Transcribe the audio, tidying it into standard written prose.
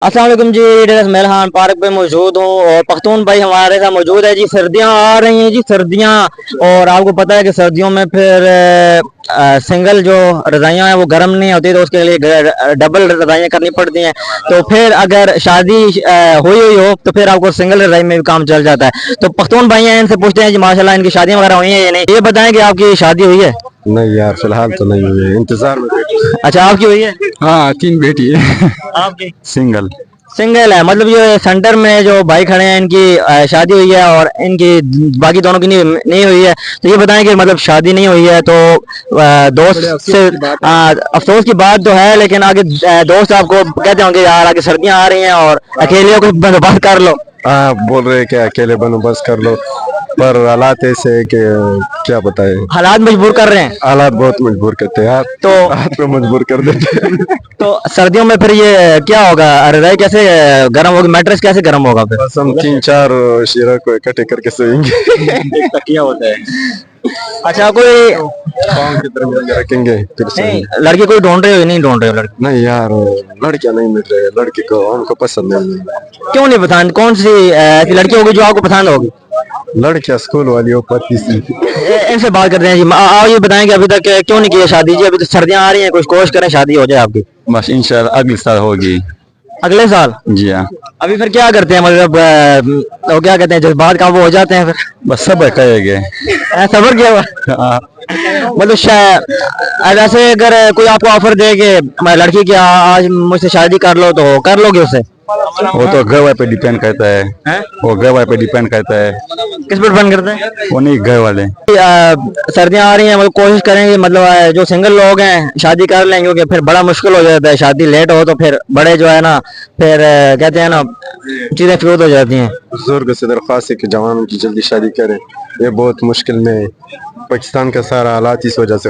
अस्सलाम वालेकुम जी। डेरा इसमाइल खान पार्क पे मौजूद हूँ और पख्तून भाई हमारे साथ मौजूद है जी। सर्दियाँ आ रही हैं जी, सर्दियाँ। और आपको पता है कि सर्दियों में फिर सिंगल जो रज़ाइयाँ हैं वो गर्म नहीं होती, तो उसके लिए डबल रज़ाइयाँ करनी पड़ती हैं। तो फिर अगर शादी हुई हो तो फिर आपको सिंगल रज़ाई में भी काम चल जाता है। तो पख्तून भाई हैं, इनसे पूछते हैं जी माशाल्लाह इनकी शादियाँ वगैरह हुई हैं या नहीं। ये बताएं कि आपकी शादी हुई है? नहीं यार, फिलहाल तो नहीं हुई है, इंतजार में बैठे। अच्छा, आपकी हुई है? हाँ, 3 बेटी है। आपकी सिंगल। सिंगल है, मतलब ये सेंटर में जो भाई खड़े हैं इनकी शादी हुई है और इनकी बाकी दोनों की नहीं हुई है। तो ये बताएं कि मतलब शादी नहीं हुई है तो दोस्त से अफसोस की बात तो है, लेकिन आगे दोस्त आपको कहते होंगे यार आगे सर्दियां आ रही हैं और अकेले कुछ बंदोबस्त कर लो। हाँ, बोल रहे कि अकेले बंदोबस्त कर लो, पर हालात ऐसे है कि क्या बताए। हालात मजबूर कर रहे हैं। हालात बहुत मजबूर करते हैं यार, तो हाथ पे मजबूर कर देते हैं। तो सर्दियों में फिर ये क्या होगा, रजाई कैसे गर्म होगी, मैट्रेस कैसे गर्म होगा फिर? बस हम 3-4 शीरा को इकट्ठे करके सोएंगे। तकिया होता है। अच्छा, कोई पाँव के दरमियान में रखेंगे फिर नहीं सोएंगे। लड़की कोई ढूंढ रहे हो, नहीं ढूंढ रहे हो लड़की? नहीं यार, लड़कियां नहीं मिल रहे, लड़की को हमको पसंद नहीं है। क्यों नहीं पसंद? कौन सी ऐसी लड़की होगी जो आपको पसंद होगी? लड़कियां स्कूल वाली हो, पति सी। इनसे बात करते हैं जी। आओ, ये बताएं कि अभी तक क्यों नहीं की है शादी जी? अभी तो सर्दियां आ रही हैं, कुछ कोशिश करें शादी हो जाए आपकी। बस इंशाल्लाह अगले साल होगी। अगले साल? जी हाँ। अभी फिर क्या करते हैं, मतलब वो क्या कहते हैं, जज्बात काबू हो जाते हैं फिर? बस सब कहेंगे। सबर किया हुआ? हाँ। मतलब ऐसे अगर कोई आपको ऑफर दे कि लड़की की आज मुझसे शादी कर लो, तो कर लोगे उससे? वो तो घर वाले पे डिपेंड करता है। वो घर वाले पे डिपेंड करता है। किस पर डिपेंड करता है? वो नहीं, घर वाले। सर्दियां आ रही हैं, मतलब कोशिश करेंगे, मतलब जो सिंगल लोग हैं शादी कर लेंगे, क्योंकि फिर बड़ा मुश्किल हो जाता है, शादी लेट हो तो फिर बड़े जो है ना, फिर कहते हैं ना, चीजें फ्यूज हो जाती हैं। बुजुर्ग से दरख्वास्त है कि जवानों की जल्दी शादी करें, ये बहुत मुश्किल में है। पाकिस्तान का सारा हालात इस वजह से